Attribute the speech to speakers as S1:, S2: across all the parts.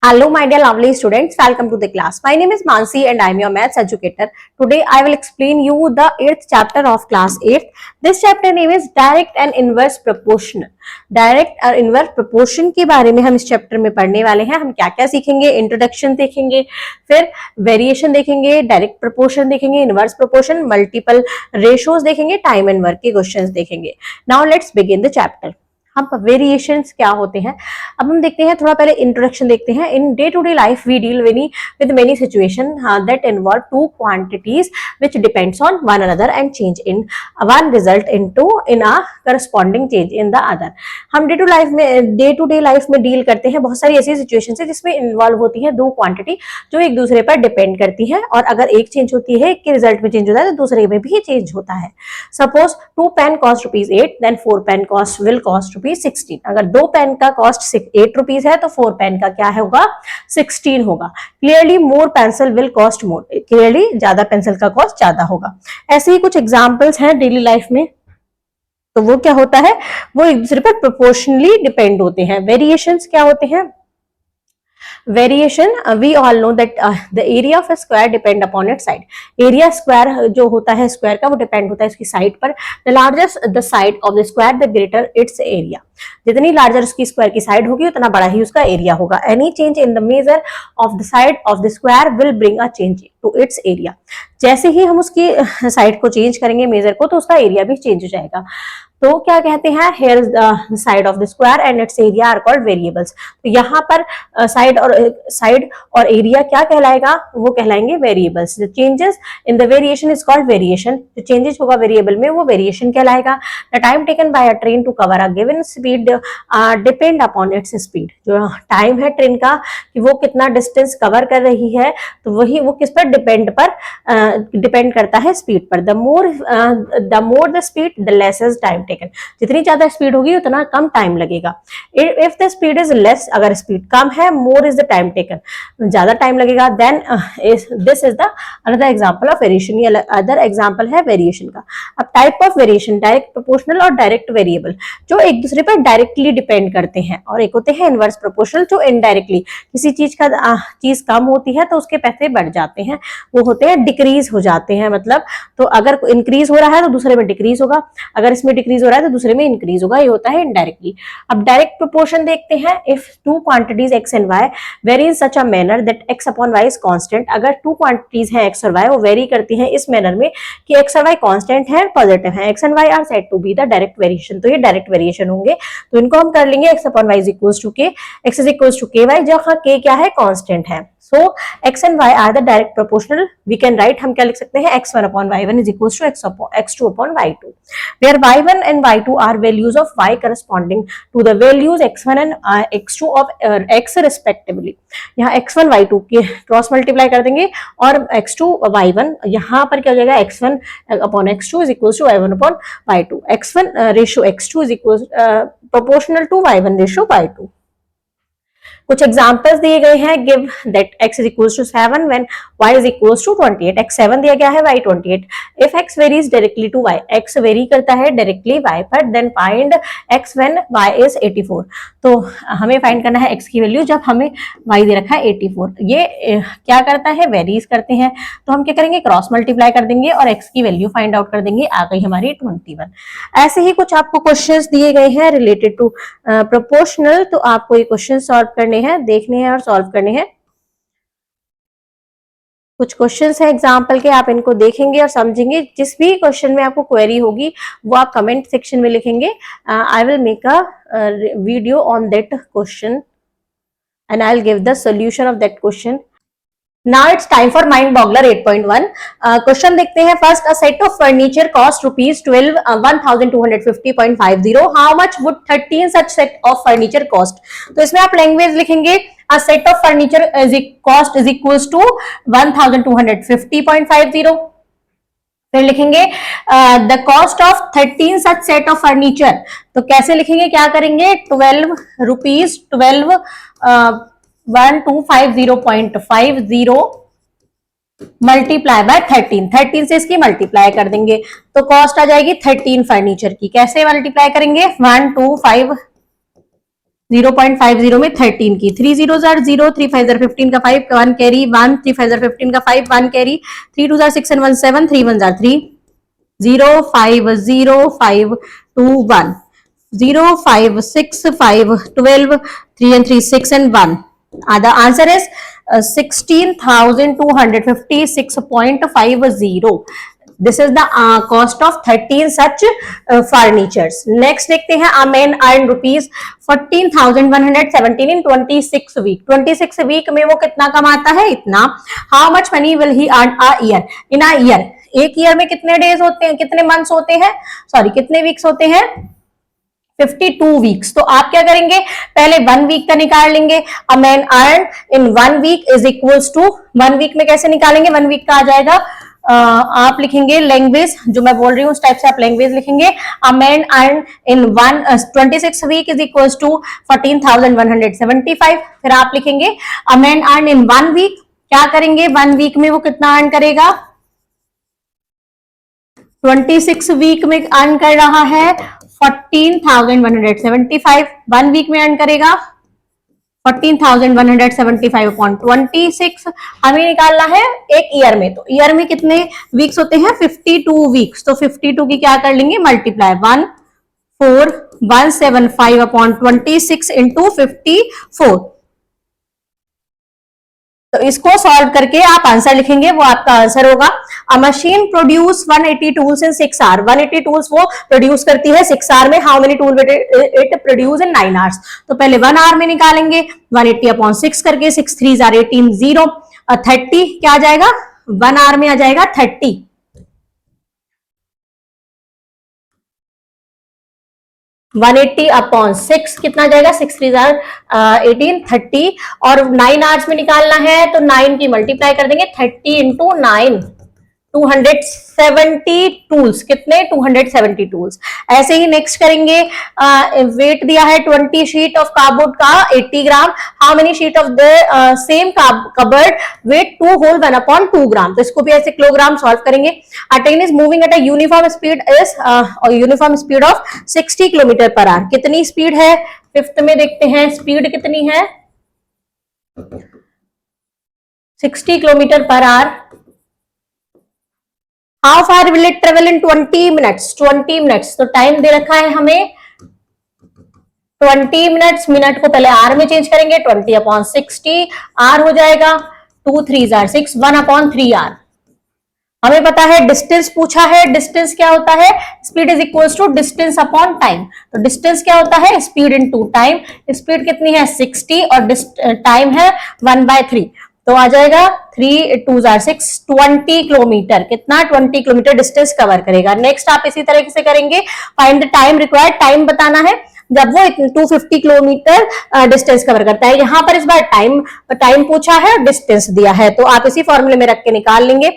S1: Hello, my dear lovely students. Welcome to the class. My name is Mansi and I am your maths educator. Today, I will explain you the 8th chapter of class 8th. This chapter name is Direct and Inverse Proportion. Direct और inverse proportion के बारे में हम इस chapter में पढ़ने वाले हैं. हम क्या क्या सीखेंगे? इंट्रोडक्शन देखेंगे, फिर वेरिएशन देखेंगे, डायरेक्ट प्रोपोर्शन देखेंगे, इनवर्स प्रोपोर्शन, मल्टीपल रेशोज देखेंगे, टाइम एंड वर्क के क्वेश्चंस देखेंगे. Now let's begin the chapter. हम वेरिएशंस क्या होते हैं अब हम देखते हैं. थोड़ा पहले इंट्रोडक्शन देखते हैं. In day to day life we deal with many situation that involve two quantities which depends on one another and change in one result in a corresponding change in the other. हम day to day life में deal करते हैं. बहुत सारी ऐसी situation है जिसमें involve होती है दो क्वांटिटी जो एक दूसरे पर डिपेंड करती है, और अगर एक चेंज होती है, एक के रिजल्ट में चेंज होता है, तो दूसरे में भी चेंज होता है. Suppose 2 pen cost ₹8, then 4 pen cost will cost ₹16. अगर 2 पेन का कॉस्ट ₹8 है तो 4 पेन का क्या होगा? 16 होगा. Clearly more pencil will cost more. Clearly ज्यादा पेंसिल का कॉस्ट ज्यादा होगा. ऐसे ही कुछ एग्जांपल्स हैं डेली लाइफ में. तो वो क्या होता है? वो एक दूसरे पर प्रोपोर्शनली डिपेंड होते हैं. वेरिएशंस क्या होते हैं? Variation, we all know that the area of a square depend upon its side. Area square जो होता है स्क्वायर का, वो डिपेंड होता है इसकी साइड पर. The largest the side of the square the greater its area. जितनी लार्जर उसकी स्क्वायर की साइड होगी उतना बड़ा ही उसका एरिया होगा. Any change in the measure of the side of the square will bring a change to its area. जैसे ही हम उसकी साइड को चेंज करेंगे, मेजर को, तो उसका एरिया भी चेंज हो जाएगा. तो क्या कहते हैं? Here is the side of the square and its area are called variables. तो यहाँ पर साइड और एरिया क्या कहलाएगा? वो कहलाएंगे variables. The changes in the variation is called variation. जो चेंजेस होगा वेरिएबल में वो वेरिएशन कहलाएगा. The time taken by a train to cover a given speed depend upon its speed. जो टाइम है ट्रेन का कि वो कितना डिस्टेंस कवर कर रही है, तो वही वो किस पर डिपेंड करता है? स्पीड पर. The more the speed the less is time taken. जितनी ज्यादा स्पीड होगी उतना कम टाइम लगेगा. If the speed is less, अगर स्पीड कम है, more is the time taken, ज्यादा टाइम लगेगा. Then this is the another example of variation. ये अदर एग्जांपल है वेरिएशन का. अब type of variation, direct proportional और डायरेक्ट वेरिएबल, जो एक दूसरे पर डायरेक्टली डिपेंड करते हैं, और एक होते हैं इनवर्स प्रोपोर्शनल जो इनडायरेक्टली. किसी चीज कम होती है तो उसके पैसे बढ़ जाते हैं, वो होते हैं डिक्रीज हो जाते हैं. मतलब तो अगर इंक्रीज हो रहा है तो दूसरे में डिक्रीज होगा, अगर इसमें डिक्रीज हो रहा है तो दूसरे में इंक्रीज होगा. ये होता है इनडायरेक्टली. अब डायरेक्ट प्रोपोर्शन देखते हैं. If two quantities x and y vary in such a manner that x upon y is constant. अगर टू क्वांटिटीज हैं x और y, वो वेरी करती हैं इस मैनर में कि x और y कांस्टेंट है, पॉजिटिव है. x and y are said to be the direct variation. तो ये डायरेक्ट वेरिएशन होंगे. तो इनको हम कर लेंगे x upon y is equals to k, x is equals to ky, जहां k क्या है? कांस्टेंट है. So x and y are the direct proportional. We can write, हम क्या लिख सकते हैं? x1 upon y1 is equals to x2 upon y2, where y1 and y2 are values of y corresponding to the values x1 and x2 of x respectively. यहाँ x1 y2 के cross multiply कर देंगे और x2 y1, यहाँ पर क्या हो जाएगा? x1 upon x2 is equals to y1 upon y2. x1 ratio x2 is equals proportional to y1 ratio y2. कुछ एग्जांपल्स दिए गए हैं. Give that x is equals to 7 when y is equals to 28. x 7 दिया गया है, y 28. if x varies directly to y, x very करता है directly y पर, then find x when y is 84. तो हमें फाइंड करना है x की वैल्यू जब हमें y दे रखा है 84. ये क्या करता है? वेरीज करते हैं. तो हम क्या करेंगे? क्रॉस मल्टीप्लाई कर देंगे और x की वैल्यू फाइंड आउट कर देंगे. आ गई हमारी 21. ऐसे ही कुछ आपको क्वेश्चंस दिए गए हैं रिलेटेड टू प्रोपोर्शनल. तो आपको ये क्वेश्चन सॉल्व करने हैं, देखने हैं और सॉल्व करने हैं. कुछ क्वेश्चंस हैं एग्जाम्पल के, आप इनको देखेंगे और समझेंगे. जिस भी क्वेश्चन में आपको क्वेरी होगी वो आप कमेंट सेक्शन में लिखेंगे. I will make a video on that question and I will give the solution of that question. Now it's time for Mind Boggler 8.1. Question देखते हैं. First, a set of furniture cost ₹1250.50. How much would 13 such set of furniture cost? तो इसमें आप language लिखेंगे. A set of furniture cost is equals to 1250.50. फिर लिखेंगे the cost of 13 such set of furniture. तो कैसे लिखेंगे? क्या करेंगे? 1250.50 मल्टीप्लाई बाय 13 से इसकी मल्टीप्लाई कर देंगे. तो कॉस्ट आ जाएगी 13 फर्नीचर की. कैसे मल्टीप्लाई करेंगे? 1250 0.50 में 13 की, 3 zeros are 0, 3 5 are 15 का 5, 1 कैरी 1, 3 5 are 15 का 5, 1 carry, 3 2 are 6 and 1 7, 3 1 are 3, 0 5 0 5 2 1, 0 5 6 5 12, 3 and 3 6 and 1. The answer is 16,256.50. This is the cost of 13 such furnitures. Next देखते हैं, a man earned rupees 14,117 in 26 week. 26 week में वो कितना कमाता है? इतना. How much money will he earn a year? In a year, एक year में कितने डेज होते हैं, कितने मंथ्स होते हैं, सॉरी कितने वीक्स होते हैं? 52 वीक्स. तो आप क्या करेंगे, पहले 1 वीक का निकाल लेंगे. A man earn in 1 week is equals to, 1 week में कैसे निकालेंगे, 1 वीक का आ जाएगा, आप लिखेंगे लैंग्वेज, जो मैं बोल रही हूँ उस टाइप से आप लैंग्वेज लिखेंगे. A man earn in 26 week is equals to 14,175. फिर आप लिखेंगे a man earn in 1 week, क्या करेंगे, 1 वीक में वो कितना अर्न करेगा, 26 वीक में अर्न कर रहा है 14,175. 1 वीक में अर्न करेगा 14,175/26. हमें निकालना है एक ईयर में. तो ईयर में कितने वीक्स होते हैं, 52 वीक्स. तो 52 की क्या कर लेंगे, मल्टीप्लाई 14,175/26 इंटू 54. तो इसको सॉल्व करके आप आंसर लिखेंगे, वो आपका आंसर होगा. A machine produce 180 tools in 6 hour. 180 tools वो प्रोड्यूस करती है 6 आवर में. How many tool it produce in 9 hours. तो पहले 1 आवर में निकालेंगे, 180/6 करके, 6 3 are 18, 0 30 क्या आ जाएगा, 1 आवर में आ जाएगा 30. 180/6 कितना जाएगा, 6 3 are 18, 30. और 9 आवर्स में निकालना है तो 9 की मल्टीप्लाई कर देंगे, 30 इंटू 9, 270 टूल्स. कितने, 270 टूल्स. ऐसे ही नेक्स्ट करेंगे. वेट दिया है 20 शीट ऑफ कार्डबोर्ड का 80 gram. How many sheet of the same cupboard weight 2 whole 1/2 gram. तो इसको भी ऐसे किलोग्राम सॉल्व करेंगे. A train is moving at a uniform speed of 60 kilometre per hour. कितनी स्पीड है, 5th में देखते हैं स्पीड कितनी है, 60 kilometre per our. How far will it travel in 20 minutes. 20 minutes, तो टाइम दे रखा है हमें 20 मिनट्स. मिनट को पहले आर में चेंज करेंगे, 20/60 आर हो जाएगा, 2 3 are 6, 1/3 आर. हमें पता है डिस्टेंस पूछा है. डिस्टेंस क्या होता है, speed is equals to distance upon time. तो डिस्टेंस क्या होता है, स्पीड इनटू टाइम. स्पीड कितनी है, 60 और टाइम है 1/3. तो आ जाएगा 3 2 are 6, 20 किलोमीटर. कितना, 20 किलोमीटर डिस्टेंस कवर करेगा. नेक्स्ट आप इसी तरह से करेंगे. Find the time required. Time बताना है जब वो 250 किलोमीटर डिस्टेंस कवर करता है. यहाँ पर इस बार टाइम पूछा है, डिस्टेंस दिया है, तो आप इसी फॉर्मूले में रख के निकाल लेंगे.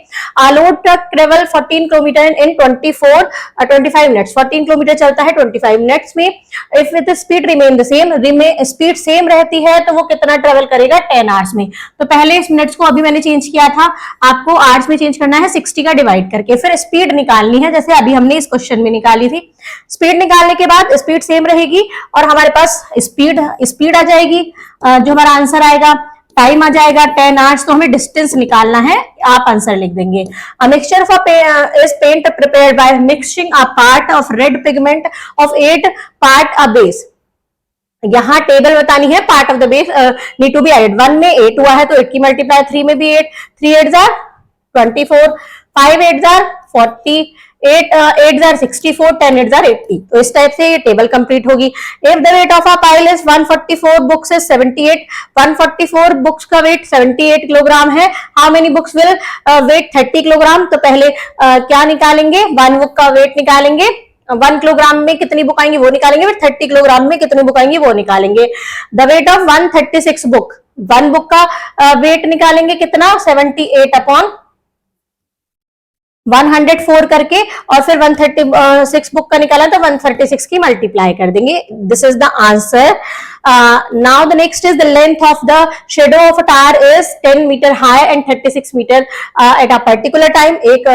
S1: लोड ट्रक ट्रेवल 14 किलोमीटर इन 25 मिनट्स. 14 किलोमीटर चलता है 25 मिनट्स में. If with speed remain the same, speed same रहती है तो वो कितना ट्रेवल करेगा, 10 आवर्स में. तो पहले इस मिनट्स को अभी मैंने चेंज किया था, आपको आवर्स में चेंज करना है 60 का डिवाइड करके. फिर स्पीड निकालनी है, जैसे अभी हमने इस क्वेश्चन में निकाली थी. स्पीड निकालने के बाद स्पीड सेम रहेगी और हमारे पास स्पीड आ जाएगी. जो हमारा आंसर आएगा, टाइम आ जाएगा 10 आवर्स. तो हमें डिस्टेंस निकालना है, आप आंसर लिख देंगे. A mixture of is paint prepared by mixing a part of red pigment of 8 part a base. यहाँ टेबल बतानी है. Part of the base need to be added. 1 में 8 हुआ है तो 8 की मल्टीप्लाई, 3 में भी 8, 3 8 are 24, 5 8 are 40, 8 8 are 64, 10 8 are 80. तो इस टाइप से ये टेबल कंप्लीट होगी. If the weight of a pile is 144 books is 78, 144 books का वेट 78 किलोग्राम है. How many books will weigh 30 kilogram. तो पहले क्या निकालेंगे, 1 बुक का वेट निकालेंगे. 1 किलोग्राम में कितनी बुक आएंगी वो निकालेंगे, फिर 30 किलोग्राम में कितनी बुक आएंगी वो निकालेंगे. The weight of 136 book, 1 book का वेट निकालेंगे कितना, 78/104 करके, और फिर 136 बुक का निकाला तो 136 की मल्टीप्लाई कर देंगे. This is the answer. Now the next is the length of the shadow of a tower is 10 meter high and 36 meter at a particular time. एक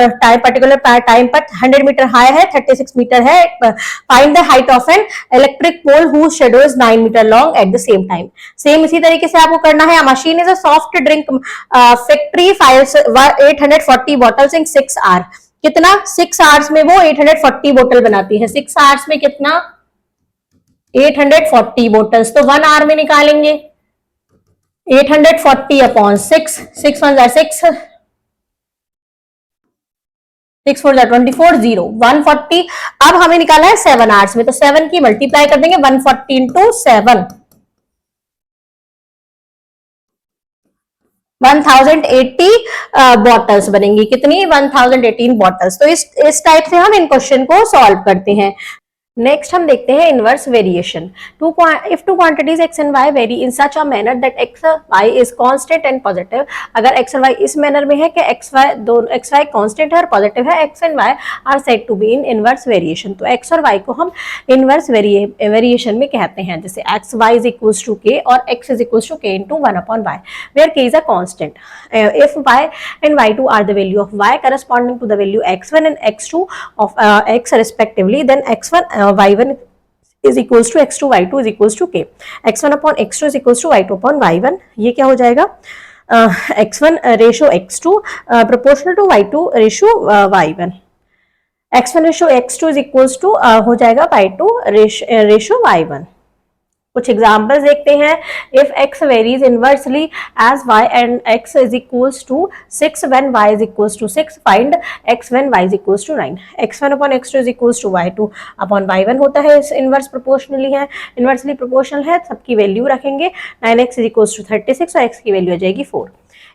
S1: particular time पर 100 meter high है, 36 meter है. Find the height of an electric pole whose shadow is 9 meter long at the same time. Same इसी तरीके से आपको करना है. A machine is a soft drink factory fires 840 bottles in 6 hours. कितना? 6 hours में वो 840 बोतल बनाती है. 6 hours में कितना? 840 बोतल्स. तो 1 hour में निकालेंगे 840 अपॉन 6. 6 1 6, 6 4 24, 0, 140. अब हमें निकाला है 7 hours में, तो 7 की मल्टीप्लाई कर देंगे 140 इंटू 7, 1080 बॉटल्स बनेंगी. कितनी? 1018 बॉटल्स. तो इस टाइप से हम इन क्वेश्चन को सॉल्व करते हैं. नेक्स्ट हम देखते हैं inverse variation. If two quantities x and y vary in such a manner that x y is constant and positive. अगर x और y इस मैनर में है कि x y कांस्टेंट है और पॉजिटिव है, x and y are said to be in inverse variation. तो x और y को हम इनवर्स वेरिएशन में कहते हैं. जैसे x y is equals to k और x is equals to k into 1 upon y, where k is a constant. If y and y2 are the value of y corresponding to the value x1 and x2 of x respectively, then x1 y1 is equals to x2 y2 is equals to k. x1 upon x2 is equals to y2 upon y1. ये क्या हो जाएगा? x1 ratio x2 proportional to y2 ratio y1. x1 ratio x2 is equals to हो जाएगा y2 ratio y1. कुछ examples देखते हैं. If x varies inversely as y and x is equals to 6 when y is equals to 6, find x when y is equals to 9. x1 upon x2 is equals to y2 upon y1 होता है. Inverse proportionally है, inversely proportional है, सबकी value रखेंगे. 9x is equals to 36 और x की value आ जाएगी 4.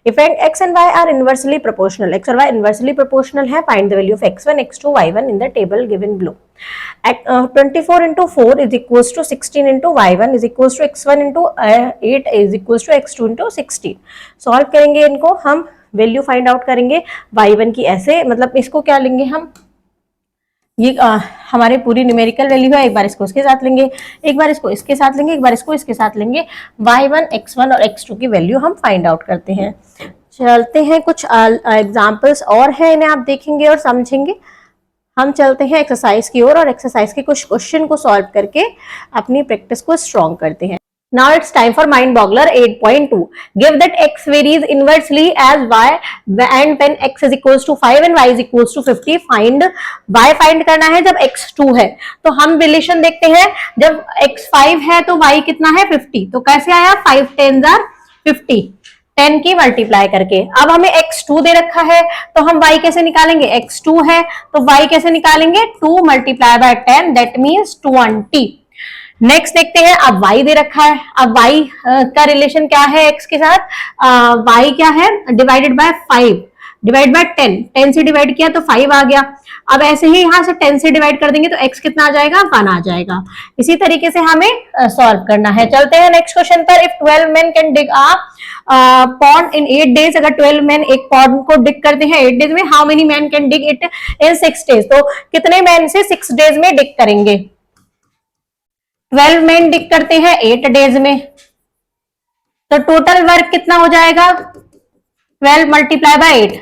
S1: If x and y are inversely proportional, x और y inversely proportional है, find the value of x1, x2, y1 in the table given below. 24 into 4 is equals to 16 into y1 is equals to x1 into 8 is equals to x2 into 16. Solve करेंगे इनको हम, value find out करेंगे y1 की. ऐसे मतलब इसको क्या लेंगे हम, ये हमारे पूरी न्यूमेरिकल वैल्यू है. एक बार इसको इसके साथ लेंगे, एक बार इसको इसके साथ लेंगे, एक बार इसको इसके साथ लेंगे. y1, x1 और x2 की वैल्यू हम फाइंड आउट करते हैं. चलते हैं, कुछ एग्जांपल्स और हैं, इन्हें आप देखेंगे और समझेंगे. हम चलते हैं एक्सरसाइज की ओर और एक्सरसाइज के कुछ क्वेश्चन को सॉल्व करके अपनी प्रैक्टिस को स्ट्रॉन्ग करते हैं. Now it's time for mind boggler 8.2. Give that x varies inversely as y and when x is equals to 5 and y is equals to 50. Find y find करना है जब x 2 है. तो हम रिलेशन देखते हैं, जब x 5 है तो y कितना है 50. तो कैसे आया? 5 10s are 50, 10 की मल्टीप्लाई करके. अब हमें x2 दे रखा है तो हम y कैसे निकालेंगे? x2 है तो y कैसे निकालेंगे? 2 multiply by 10 that means 20. Next देखते हैं, अब y दे रखा है. अब y का रिलेशन क्या है x के साथ? y क्या है? डिवाइडेड बाय 5 डिवाइड बाय 10, 10 से डिवाइड किया तो 5 आ गया. अब ऐसे ही यहां से 10 से डिवाइड कर देंगे तो x कितना आ जाएगा? 1 आ जाएगा. इसी तरीके से हमें सॉल्व करना है. चलते हैं नेक्स्ट क्वेश्चन पर. If 12 men can dig a pond in 8 days, अगर 12 men एक पॉन्ड को डिग करते हैं 8 डेज में, how many man can dig it in 6 days? तो कितने मैन से 6 डेज में डिग करेंगे? 12 मैन डिग करते हैं 8 डेज में, तो टोटल वर्क कितना हो जाएगा? 12 मल्टीप्लाई बाय 8,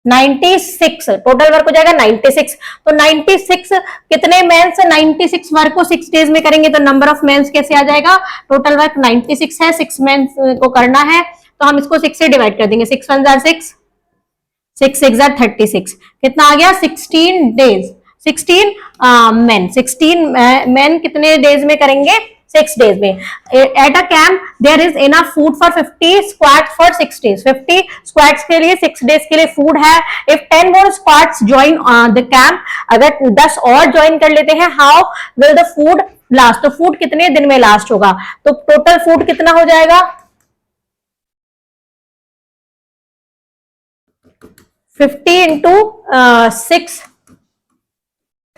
S1: 96. टोटल वर्क हो जाएगा 96. तो 96 कितने मेंस 96 वर्क को 6 डेज में करेंगे, तो नंबर ऑफ मेंस कैसे आ जाएगा? टोटल वर्क 96 है, 6 मेंस को करना है तो हम इसको 6 से डिवाइड कर देंगे. 6 1 6, 6 6 36. कितना आ गया? 16 डेज. 16 मेन, 16 मेन कितने डेज में करेंगे? 6 डेज में. At a camp there is enough food for 50 squats for 6 days. 50 squats के लिए 6 डेज के लिए फूड है. If 10 more squats join the camp, अगर 10 और ज्वाइन कर लेते हैं, how will the food last? तो फूड कितने दिन में लास्ट होगा? तो टोटल फूड कितना हो जाएगा? 50 इंटू 6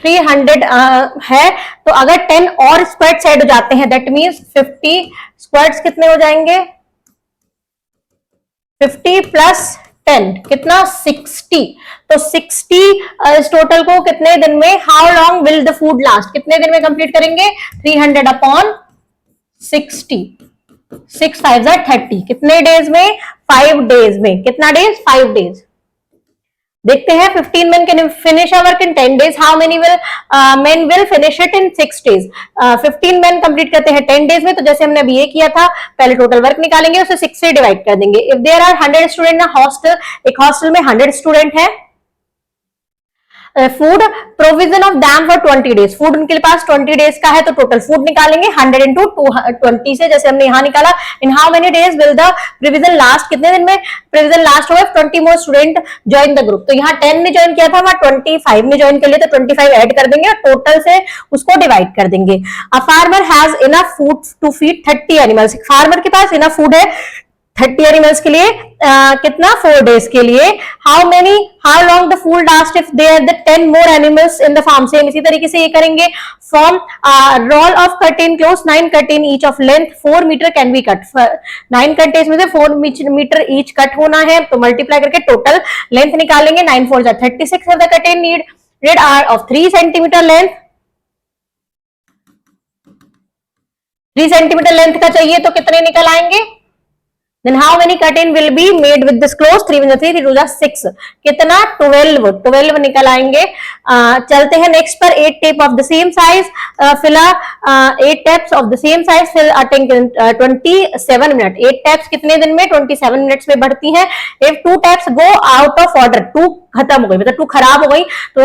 S1: 300 है. तो अगर 10 और स्क्वाट्स ऐड हो जाते हैं दैट मीन्स 50 स्क्वाट्स कितने हो जाएंगे? 50 प्लस 10 कितना 60। तो 60 इस टोटल को कितने दिन में, how long will the food last, कितने दिन में कंप्लीट करेंगे, 300 अपॉन 60, 6 5 30, कितने डेज में, 5 डेज में, कितना डेज, 5 डेज। देखते हैं 15 men can finish a work in 10 days, how many men will finish it in 6 days। 15 men complete करते हैं 10 डेज में, तो जैसे हमने अभी ये किया था, पहले टोटल वर्क निकालेंगे, उसे 6 से डिवाइड कर देंगे। If there are 100 student in hostel, एक हॉस्टल में 100 स्टूडेंट है, food provision of them for 20 days, food उनके पास 20 डेज का है, तो टोटल फूड निकालेंगे 100 इंटू 20 से, जैसे हमने यहां निकाला। In how many days will the provision last, कितने दिन में प्रोविजन लास्ट होगा, 20 मोर स्टूडेंट ज्वाइन द ग्रुप। तो यहाँ 10 ने ज्वाइन किया था, वहां 25 ने ज्वाइन कर लिया, तो 25 ऐड कर देंगे और टोटल से उसको डिवाइड कर देंगे। A farmer has enough food to feed 30 animals, farmer के पास इनफ फूड है 30 एनिमल्स के लिए, कितना 4 डेज के लिए। How long the food last if there the 10 more animals in the farm, same इसी तरीके से ये करेंगे। From roll of curtain cloth 9 curtain each of length 4 metre can be cut, 9 curtain में से 4 मीटर ईच कट होना है, तो मल्टीप्लाई करके टोटल लेंथ निकालेंगे। 9 4 36 of the curtain need are of 3 centimetre length, 3 centimetre length का चाहिए, तो कितने निकल आएंगे। Then how many curtain will be made with this cloth, 3 1 3 3 2 6, कितना 12 निकल आएंगे। चलते हैं नेक्स्ट पर, 8 tape of the same size, fill 8 tapes of the same size, fill 27 minute, 8 tapes कितने दिन में, 27 मिनट्स में बढ़ती हैं। If 2 tapes go out of order, 2 खत्म हो गई, मतलब 2 खराब हो गई, तो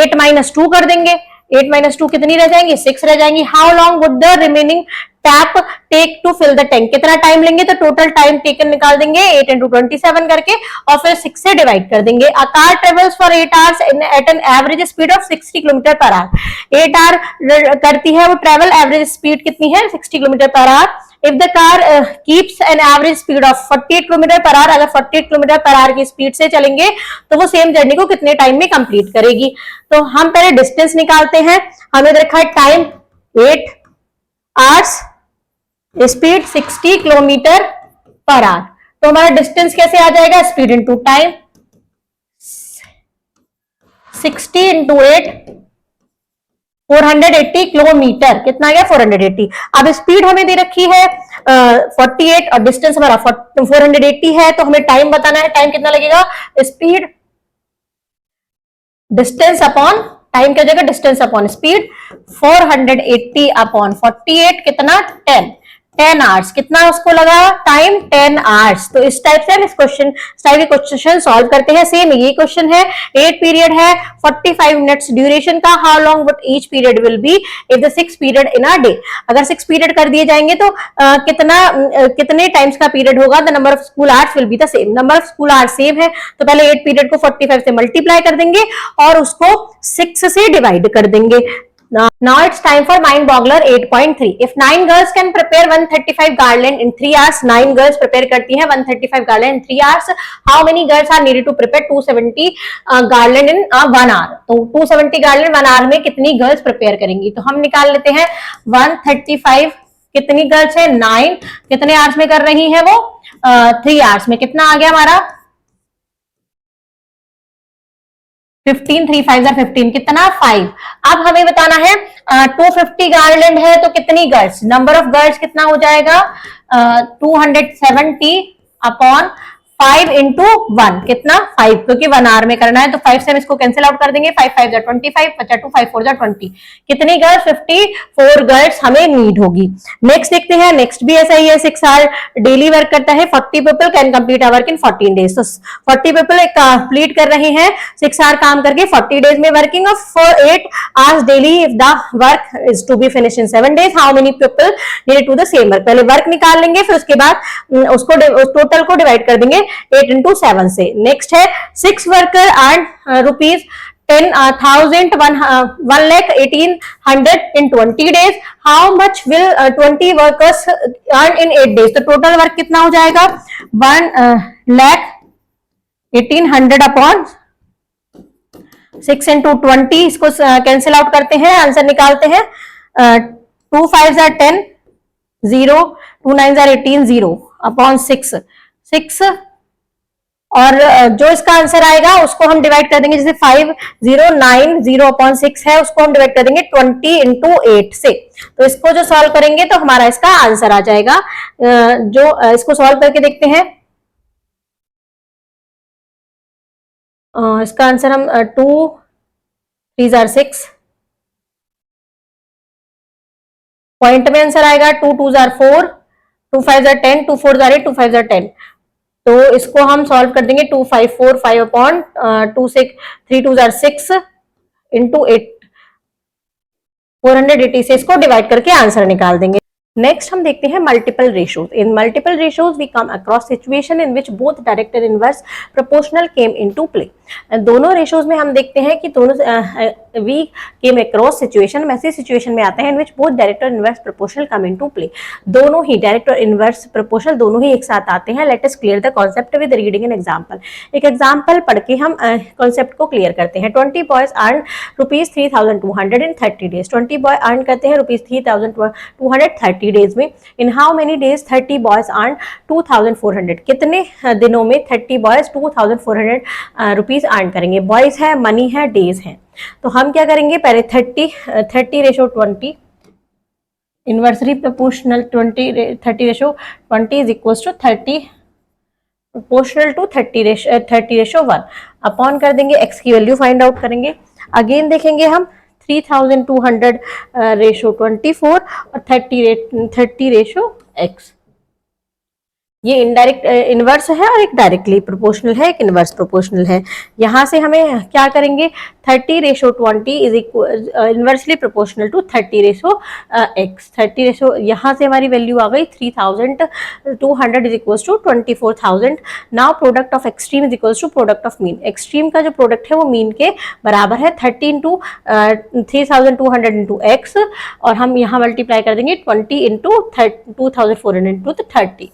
S1: 8 - 2 कर देंगे, 8 - 2 कितनी रह जाएंगी, 6 रह जाएंगी। How long would the remaining tap take to fill the tank, कितना टाइम लेंगे, तो टोटल टाइम टेकन निकाल देंगे 8 × 27 करके, और फिर 6 से डिवाइड कर देंगे। A car travels for 8 hours at an average speed of 60 kilometre per hour, 8 hour करती है वो ट्रेवल, एवरेज स्पीड कितनी है, 60 kilometre per our. If the car keeps N average speed of 48 kilometre per our, अगर 48 kilometre per our की speed से चलेंगे तो वो सेम जर्नी को कितने टाइम में कंप्लीट करेगी। तो हम पहले डिस्टेंस निकालते हैं, हमें रखा है time 8 hours, speed 60 kilometre per our, तो हमारा डिस्टेंस कैसे आ जाएगा, स्पीड इंटू टाइम, 60 × 8 480 किलोमीटर, कितना आ गया 480। अब स्पीड हमें दे रखी है 48 और डिस्टेंस हमारा 480 है, तो हमें टाइम बताना है, टाइम कितना लगेगा, स्पीड डिस्टेंस अपॉन टाइम क्या जगह, डिस्टेंस अपॉन स्पीड, 480 अपॉन 48 कितना 10 आवर्स, कितना उसको लगा टाइम 10 आवर्स। तो इस टाइप से हम इस टाइप के क्वेश्चन सॉल्व करते हैं। सेम ये क्वेश्चन है, 8 पीरियड है, 45 मिनट्स ड्यूरेशन का, how long would each period will be if the 6 period in a day, अगर 6 पीरियड कर दिए जाएंगे तो कितने टाइम्स का पीरियड होगा, the number of school hours will be the same, number of school hours same है, तो पहले 8 पीरियड को 45 से मल्टीप्लाई कर देंगे और उसको 6 से डिवाइड कर देंगे। Now it's time for Mind Boggler 8.3. If 9 girls can prepare 135 garland in 3 hours, 9 girls prepare करती हैं 135 garland in 3 hours. How many girls are needed to prepare 270 garland in 1 hour? तो 270 garland 1 hour में कितनी girls prepare करेंगी? तो हम निकाल लेते हैं 135 कितनी गर्ल्स है 9, कितने आवर्स में कर रही है वो 3 आवर्स में, कितना आ गया हमारा 15, 3 5 15, कितना 5। अब हमें बताना है 250 गार्लैंड है तो कितनी गर्ल्स, नंबर ऑफ गर्ल्स कितना हो जाएगा 270 अपॉन 5 × 1 कितना 5, क्योंकि 1 आवर में करना है तो 5 से हम इसको कैंसिल आउट कर देंगे, 5 5 25, 2 5 4 20, कितनी गर्ल्स 54 गर्ल्स हमें नीड होगी। नेक्स्ट देखते हैं, नेक्स्ट भी ऐसा ही है, 6 आवर डेली वर्क करता है, 40 people can complete work in 14 days, तो 40 पीपल कंप्लीट कर रहे हैं 6 आवर काम करके 40 डेज में, working of for 8 hours daily if the work is to be finish in 7 days, how many people need to the same work, पहले work निकाल लेंगे फिर उसके बाद उसको टोटल को डिवाइड कर देंगे 8 × 7 से। नेक्स्ट है 6 worker earn rupees 10,000 1,18,100 in 20 days, how much will 20 workers earn in 8 days, तो टोटल वर्क कितना हो जाएगा 1,18,100 अपॉन 6 × 20, इसको कैंसिल आउट करते हैं, आंसर निकालते हैं 2 5 10 0, 2 9 18 0 अपॉन 6 6 और जो इसका आंसर आएगा उसको हम डिवाइड कर देंगे, जैसे 509 0/6 है, उसको हम डिवाइड कर देंगे 20 इंटू 8 से। तो इसको जो सॉल्व करेंगे तो हमारा इसका आंसर आ जाएगा। जो इसको सॉल्व करके देखते हैं, इसका आंसर हम 2 3 are 6, पॉइंट में आंसर आएगा 2 2 are 4, 2 5 are 10, 2 4 are 8, 2 5 are 10। तो इसको हम सॉल्व कर देंगे 2 5 4 5 अपॉन 2 6 3 2 are 6 इंटू 8, 480 से इसको डिवाइड करके आंसर निकाल देंगे। नेक्स्ट हम देखते हैं multiple ratios. In multiple ratios we come across situation in which both direct and inverse proportional came into play. दोनों रेशियोज में हम देखते हैं कि दोनों वी केम अक्रॉस सिचुएशन में ऐसी सिचुएशन में आते हैं इन विच बोथ डायरेक्ट और inverse proportional come into play. दोनों ही डायरेक्ट और इनवर्स प्रोपोर्शनल दोनों ही एक साथ आते हैं। Let us clear the concept with reading an example. एक एग्जांपल पढ़ के हम कॉन्सेप्ट को क्लियर करते हैं। 20 बॉयज अर्न ₹3200 इन 30 डेज। 20 बॉय अर्न करते हैं ₹3200 30 डेज में। In how many days 30 boys earn 2400। कितने दिनों में 30 बॉयज 2400 रुपीज अर्न करेंगे। बॉयज है, मनी है, डेज है। तो हम क्या करेंगे, पहले 30:20 inversely proportional 30:20 is equal to 30 proportional to 30:1 upon कर देंगे, एक्स की वैल्यू फाइंड आउट करेंगे। अगेन देखेंगे हम 3200:24 और 30:x। ये इनडायरेक्ट इनवर्स है और एक डायरेक्टली प्रोपोर्शनल है, एक इनवर्स प्रोपोर्शनल है। यहाँ से हमें क्या करेंगे, 30:20 is equal inversely proportional to 30:x। 30 यहाँ से हमारी वैल्यू आ गई 3200 is equal to 24,000। Now product of extreme is equal to product of mean. Extreme का जो प्रोडक्ट है वो मीन के बराबर है 3200 इंटू एक्स, और हम यहाँ मल्टीप्लाई कर देंगे 20 इंटू 2400 इंटू 30।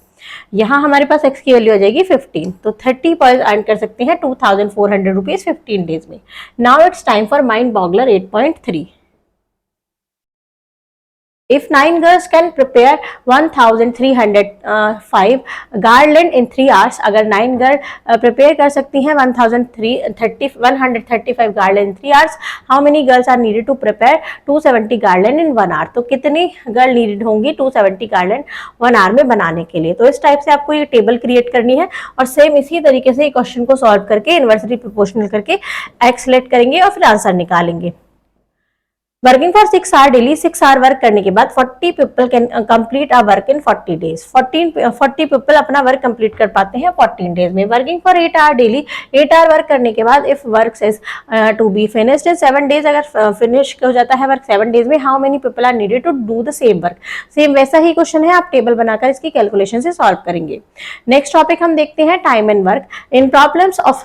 S1: यहाँ हमारे पास x की वैल्यू आ जाएगी 15। तो 30 बॉयज अर्न कर सकते हैं 2400 रुपीज 15 डेज में। Now it's time for mind boggler 8.3। If 9 girls can prepare 1305 garland in 3 hours, अगर 9 गर्ल प्रिपेयर कर सकती हैं 135 garland in 3 hours, how many girls are needed to prepare 270 garland in 1 hour? तो कितनी गर्ल नीडेड होंगी 270 garland 1 hour में बनाने के लिए। तो इस टाइप से आपको ये टेबल क्रिएट करनी है और सेम इसी तरीके से क्वेश्चन को सॉल्व करके इनवर्सली प्रोपोर्शनल करके एक्स सेलेक्ट करेंगे और फिर आंसर निकालेंगे। Working for 6 hour daily, 6 hour work करने के बाद 40 people can complete a work in 40 days. 40 people अपना वर्क कंप्लीट कर पाते हैं 14 डेज में। Working for 8 hour daily, 8 hour work करने के बाद if work is to be finished in 7 days, अगर फिनिश हो जाता है वर्क 7 डेज में, how many people are needed to do the same work. Same वैसा ही क्वेश्चन है, आप टेबल बनाकर इसकी कैलकुलेशन से सॉल्व करेंगे। नेक्स्ट टॉपिक हम देखते हैं time and work. In problems of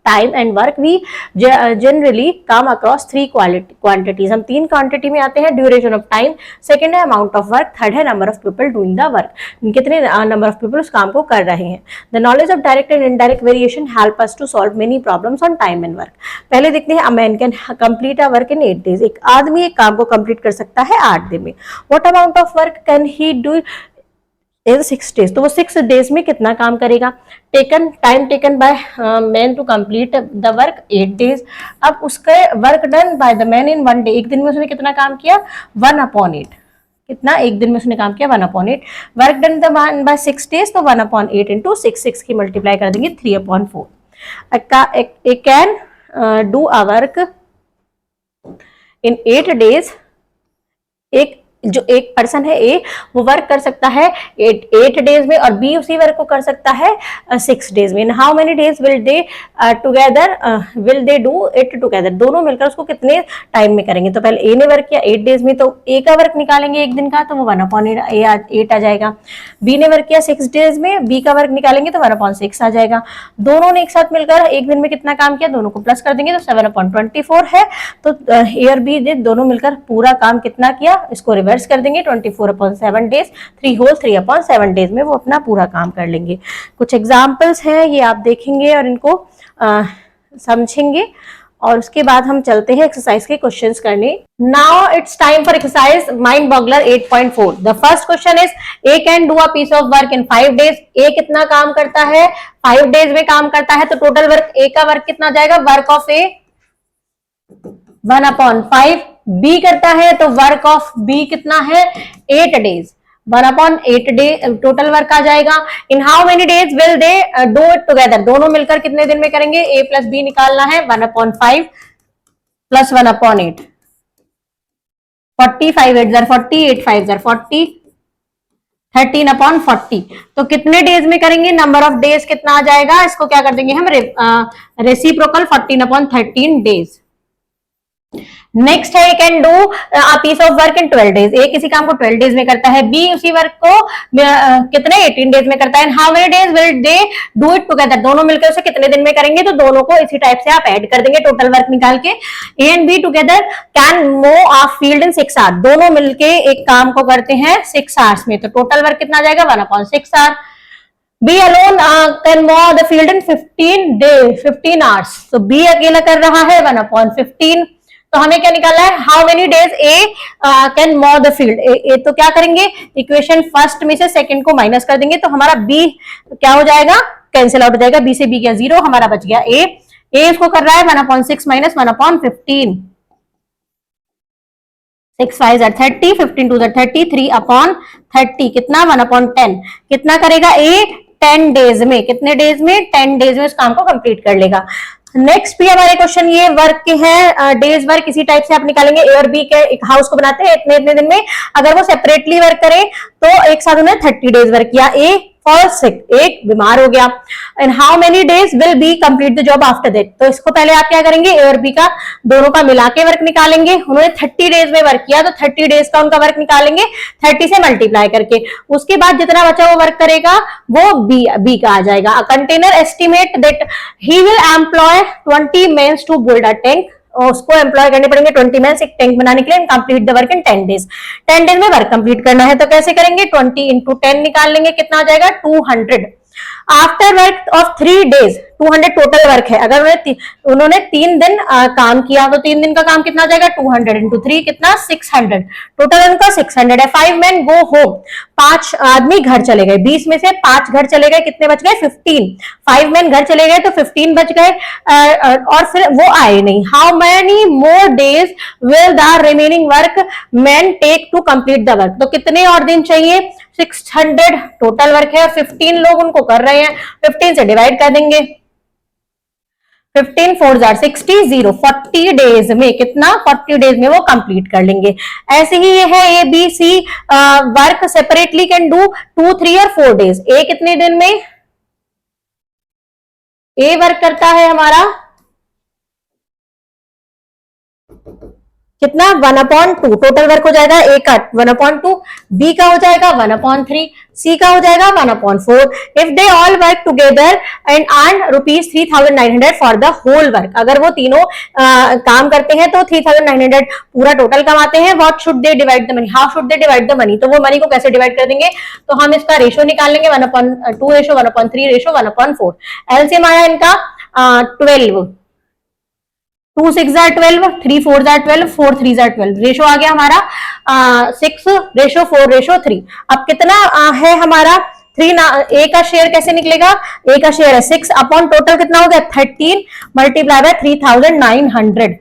S1: time and work we generally come across 3 quantities. हम 3 क्वांटिटी में आते हैं, ड्यूरेशन ऑफ टाइम, सेकंड है अमाउंट ऑफ वर्क, थर्ड है number of people doing the work, कितने नंबर ऑफ पीपल उस काम को कर रहे हैं। The knowledge of direct and indirect variation help us to solve many problems on time and work. पहले देखते हैं, a man can complete a work in 8 days. एक आदमी एक काम को कंप्लीट कर सकता है 8 दिन में। What amount of work can he do in 6 days, तो वो 6 डेज में कितना काम करेगा। Taken time taken by man to complete the work 8 days. अब उसके work done by the man in 1 day, एक दिन में उसने कितना काम किया 1/8। कितना, एक दिन में उसने काम किया 1/8। वर्क डन बाय 6 डेज, तो 1/8 इंटू 6 की मल्टीप्लाई कर देंगे 3/4। एक can do a work in 8 days, एक जो एक पर्सन है ए, वो वर्क कर सकता है 8 डेज में, और बी उसी वर्क को कर सकता है 6 डेज में। How many days will they together will they do it together, दोनों मिलकर उसको कितने टाइम में करेंगे। तो पहले ए ने वर्क किया 8 डेज में, तो ए का वर्क निकालेंगे एक दिन का, तो वो 1/8 आ जाएगा। बी ने वर्क किया 6 डेज में, बी का वर्क निकालेंगे तो 1/6 आ जाएगा। दोनों ने एक साथ मिलकर एक दिन में कितना काम किया, दोनों को प्लस कर देंगे तो 7/24 है। तो ए और बी ने दोनों मिलकर पूरा काम कितना किया, इसको रिवर्स कर देंगे 24/7 डेज, 3 होल 3/7 डेज में वो अपना पूरा काम कर लेंगे। कुछ एग्जाम्पल्स हैं, ये आप देखेंगे और इनको समझेंगे और उसके बाद हम चलते हैं एक्सरसाइज के क्वेश्चंस करने। Now it's time for exercise mind boggler 8.4। The first question is A can do a piece of work in 5 days. A कितना काम करता है? 5 डेज में काम करता है, तो टोटल वर्क ए का वर्क कितना जाएगा? Work of A 1/5। बी करता है तो वर्क ऑफ बी कितना है? 8 डेज, 1/8 डे टोटल वर्क आ जाएगा। In how many days will they do it together? दोनों मिलकर कितने दिन में करेंगे? ए प्लस बी निकालना है, 1/5 प्लस 1/8, 40, 5 8 40, 8 5 40, 13/40। तो कितने डेज में करेंगे? नंबर ऑफ डेज कितना आ जाएगा? इसको क्या कर देंगे हम? Reciprocal 14/13 days. नेक्स्ट है, can do a piece of work in 12 days. A किसी काम को 12 डेज में करता है, बी उसी वर्क को कितने 18 डेज में करता है। How many days will they do it together? दोनों मिलकर उसे कितने दिन में करेंगे? तो दोनों को इसी टाइप से आप ऐड कर देंगे टोटल वर्क निकाल के। A and be together can मो अ फील्ड इन 6 आवर्स। दोनों मिलके एक काम को करते हैं 6 आवर्स में, तो टोटल वर्क कितना आ जाएगा? 1/6 आवर। बी अलोन कैन मो द फील्ड इन 15 आवर्स। तो बी अकेला कर रहा है 1/15। तो हमें क्या निकालना है? How many days A can मो द फील्ड। ए तो क्या करेंगे? इक्वेशन फर्स्ट में से सेकंड को माइनस कर देंगे, तो हमारा बी क्या हो जाएगा? कैंसिल आउट हो जाएगा, बी से बी गया 0, हमारा बच गया ए। ए इसको कर रहा है 1/6 माइनस 1/15, 6 5 30, 15 2 30, 3/30 कितना? 1/10। कितना करेगा ए? 10 डेज में। कितने डेज में? 10 डेज में इस काम को कंप्लीट कर लेगा। नेक्स्ट भी हमारे क्वेश्चन ये वर्क के हैं, डेज वर्क इसी टाइप से आप निकालेंगे। ए और बी के एक हाउस को बनाते हैं इतने इतने दिन में, अगर वो सेपरेटली वर्क करें तो एक साथ उन्हें 30 डेज वर्क किया। ए फॉल सिक, एक बीमार हो गया। And how many days will be complete the job after that? तो इसको पहले आप क्या करेंगे? ए और बी का दोनों का मिला के वर्क निकालेंगे। उन्होंने 30 डेज में वर्क किया, तो 30 डेज का उनका वर्क निकालेंगे 30 से मल्टीप्लाई करके। उसके बाद जितना बचा वो वर्क करेगा वो बी का आ जाएगा। A container estimate that he will employ 20 mens to build a tank. उसको एम्प्लॉय करने पड़ेंगे 20 मेंस एक टैंक बनाने के लिए। Complete the work in 10 days. 10 days में वर्क कंप्लीट करना है, तो कैसे करेंगे? 20 × 10 निकाल लेंगे, कितना आ जाएगा? 200। After work of 3 days 200 total work है। अगर उन्होंने 3 दिन काम किया तो 3 दिन का काम कितना आ जाएगा? 200 × 3 कितना? 600। टोटल उनका 600 है। 5 men गो होम, 5 आदमी घर चले गए। 20 में से 5 घर चले गए, कितने बच गए? 15। 5 men घर चले गए तो 15 बच गए, और फिर वो आए नहीं। How many more days will the remaining work man take to complete the work? तो कितने और दिन चाहिए? 600 टोटल वर्क है और 15 लोग उनको कर रहे हैं, 15 से डिवाइड कर देंगे। 15 4 60, 0 40 डेज में कितना? 40 डेज में वो कंप्लीट कर लेंगे। ऐसे ही ये है A B C work separately can do 2 3 और 4 डेज। ए कितने दिन में? ए वर्क करता है हमारा कितना? 1/2 टोटल वर्क हो जाएगा ए का 1/2, बी का हो जाएगा 1/3, सी का हो जाएगा 1/4। If they all work together and earn ₹3,900 for the whole work. अगर वो तीनों काम करते हैं तो 3,900 पूरा टोटल कमाते हैं। What should they divide the money? How should they divide the money? तो वो मनी को कैसे डिवाइड कर देंगे? तो हम इसका रेशो निकाल लेंगे, 1/2 रेशो 1/3 रेशो 1/4। एलसीएम आया इनका 12, 2 6 12, 3 4 12, 4 3 12। रेशो आ गया हमारा 6:4:3। अब कितना है हमारा 3? ए का शेयर कैसे निकलेगा? ए का शेयर है 6 अपॉन टोटल कितना हो गया? 13 मल्टीप्लाई बाय 3,900,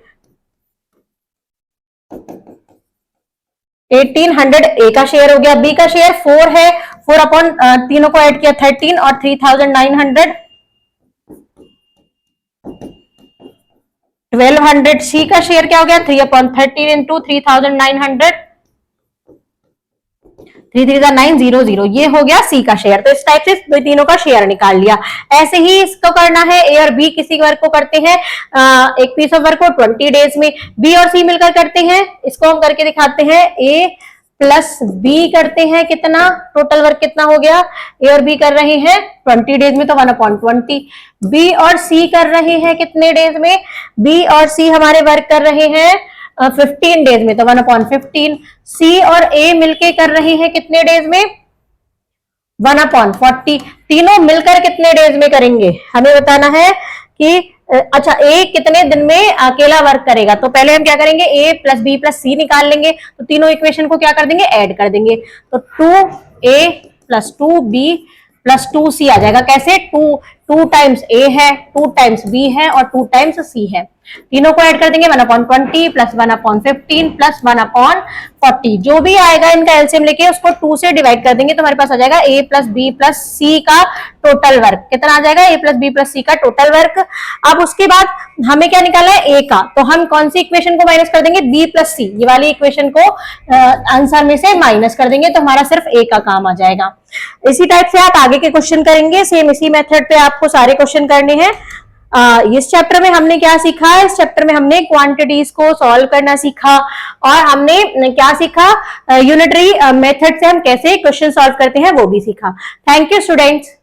S1: 1800 ए का शेयर हो गया। बी का शेयर 4 है, 4 अपॉन तीनों को ऐड किया 13 और 3,900, 1200। सी का शेयर क्या हो गया? 3/13 इंटू 3,900, 3 3 9 0 0। ये हो गया सी का शेयर। तो इस टाइप से तीनों का शेयर निकाल लिया। ऐसे ही इसको करना है, ए और बी किसी वर्क को करते हैं एक पीस ऑफ वर्क को 20 डेज में। बी और सी मिलकर करते हैं, इसको हम करके दिखाते हैं। ए प्लस बी करते हैं, कितना टोटल वर्क कितना हो गया? ए और बी कर रहे हैं 20 डेज में, तो 1/20। बी और सी कर रहे हैं कितने डेज में? बी और सी हमारे वर्क कर रहे हैं 15 डेज में, तो 1/15। सी और ए मिलके कर रहे हैं कितने डेज में? 1/40। तीनों मिलकर कितने डेज में करेंगे? हमें बताना है कि अच्छा, ए कितने दिन में अकेला वर्क करेगा, तो पहले हम क्या करेंगे, ए प्लस बी प्लस सी निकाल लेंगे, तो तीनों इक्वेशन को क्या कर देंगे, ऐड कर देंगे, तो 2a plus 2b plus 2c आ जाएगा। कैसे, टू टाइम्स ए है, 2 टाइम्स बी है और 2 टाइम्स सी है, तीनों को ऐड कर देंगे, 1/20 प्लस 1/15 प्लस 1/40, जो भी आएगा इनका एलसीएम लेके उसको 2 से डिवाइड कर देंगे, तो हमारे पास आ जाएगा ए प्लस बी प्लस सी का टोटल वर्क। कितना आ जाएगा, ए प्लस बी प्लस सी का टोटल वर्क। अब उसके बाद हमें क्या निकालना है, ए का, तो हम कौन सी इक्वेशन को माइनस कर देंगे, बी प्लस सी, ये वाली इक्वेशन को आंसर में से माइनस कर देंगे, तो हमारा सिर्फ ए का काम आ जाएगा। इसी टाइप से आप आगे के क्वेश्चन करेंगे, सेम इसी मेथड पे आपको सारे क्वेश्चन करने हैं। इस चैप्टर में हमने क्या सीखा, इस चैप्टर में हमने क्वांटिटीज को सॉल्व करना सीखा, और हमने क्या सीखा, यूनिटरी मेथड से हम कैसे क्वेश्चन सॉल्व करते हैं वो भी सीखा। Thank you students.